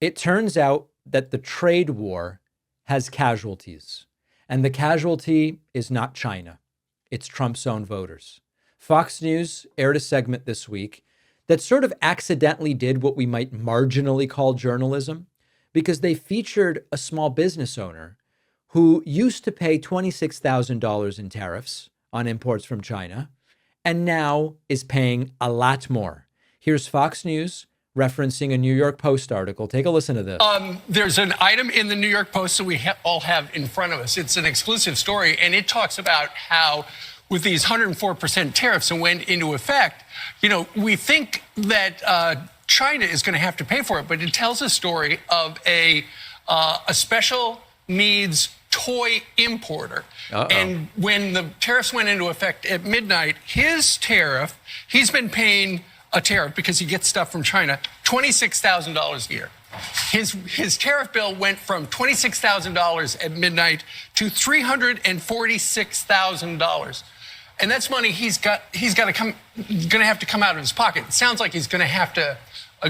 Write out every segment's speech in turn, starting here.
It turns out that the trade war has casualties, and the casualty is not China. It's Trump's own voters. Fox News aired a segment this week that sort of accidentally did what we might marginally call journalism, because they featured a small business owner who used to pay $26,000 in tariffs on imports from China and now is paying a lot more. Here's Fox News referencing a New York Post article. Take a listen to this. There's an item in the New York Post that we all have in front of us. It's an exclusive story, and it talks about how with these 104% tariffs that went into effect, we think that China is going to have to pay for it, but it tells a story of a special needs toy importer. And when the tariffs went into effect at midnight, his tariff, he's been paying a tariff because he gets stuff from China, $26,000 a year. His tariff bill went from $26,000 at midnight to $346,000. And that's money he's going to have to come out of his pocket. It sounds like he's going to have to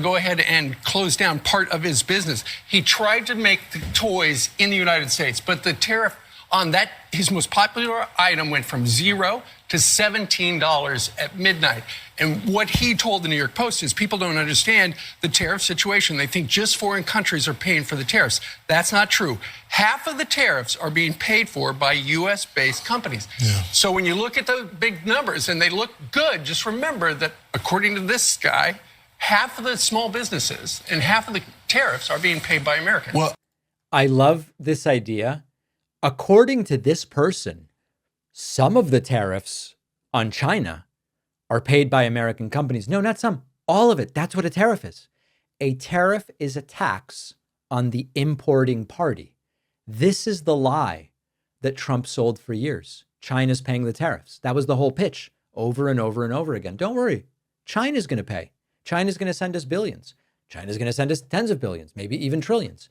go ahead and close down part of his business. He tried to make the toys in the United States, but the tariff on that, his most popular item, went from $0 to $17 at midnight. And what he told the New York Post is people don't understand the tariff situation. They think just foreign countries are paying for the tariffs. That's not true. Half of the tariffs are being paid for by U.S.-based companies. Yeah. So when you look at the big numbers and they look good, just remember that according to this guy, half of the small businesses and half of the tariffs are being paid by Americans. Well, I love this idea. According to this person, some of the tariffs on China are paid by American companies. No, not some. All of it. That's what a tariff is. A tariff is a tax on the importing party. This is the lie that Trump sold for years. China's paying the tariffs. That was the whole pitch over and over and over again. Don't worry. China's going to pay. China's going to send us billions. China's going to send us tens of billions, maybe even trillions.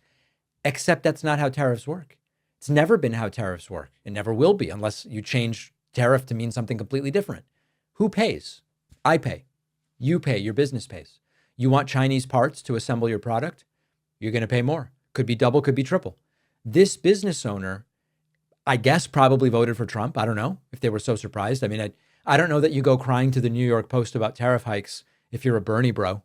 Except that's not how tariffs work. It's never been how tariffs work. It never will be unless you change tariff to mean something completely different. Who pays? I pay. You pay. Your business pays. You want Chinese parts to assemble your product? You're going to pay more. Could be double, could be triple. This business owner, I guess, probably voted for Trump. I don't know if they were so surprised. I mean, I don't know that you go crying to the New York Post about tariff hikes if you're a Bernie bro,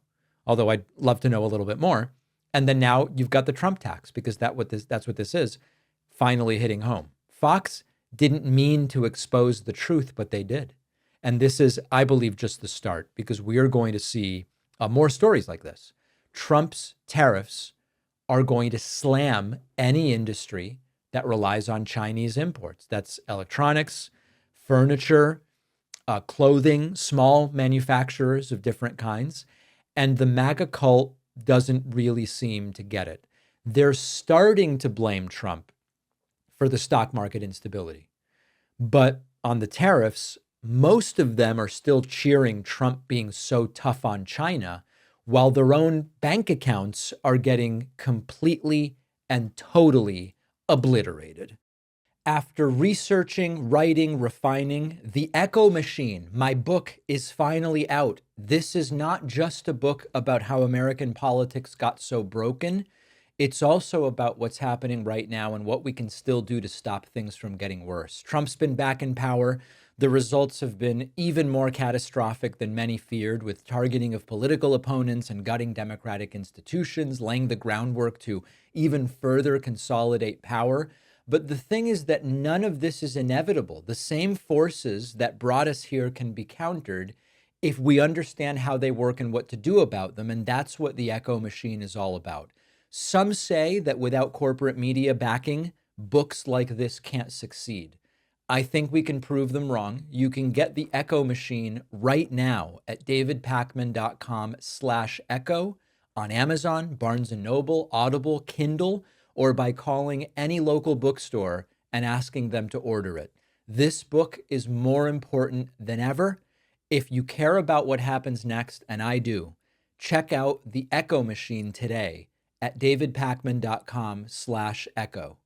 although I'd love to know a little bit more. And then now you've got the Trump tax, because that's what this is, finally hitting home. Fox didn't mean to expose the truth, but they did. And this is, I believe, just the start, because we are going to see more stories like this. Trump's tariffs are going to slam any industry that relies on Chinese imports. That's electronics, furniture, clothing, small manufacturers of different kinds. And the MAGA cult doesn't really seem to get it. They're starting to blame Trump for the stock market instability. But on the tariffs, most of them are still cheering Trump being so tough on China, while their own bank accounts are getting completely and totally obliterated. After researching, writing, refining, The Echo Machine, my book, is finally out. This is not just a book about how American politics got so broken. It's also about what's happening right now and what we can still do to stop things from getting worse. Trump's been back in power. The results have been even more catastrophic than many feared, with targeting of political opponents and gutting democratic institutions, laying the groundwork to even further consolidate power. But the thing is that none of this is inevitable. The same forces that brought us here can be countered if we understand how they work and what to do about them. And that's what The Echo Machine is all about. Some say that without corporate media backing, books like this can't succeed. I think we can prove them wrong. You can get The Echo Machine right now at davidpakman.com/echo on Amazon, Barnes & Noble, Audible, Kindle, or by calling any local bookstore and asking them to order it. This book is more important than ever. If you care about what happens next, and I do, check out The Echo Machine today at davidpakman.com/echo.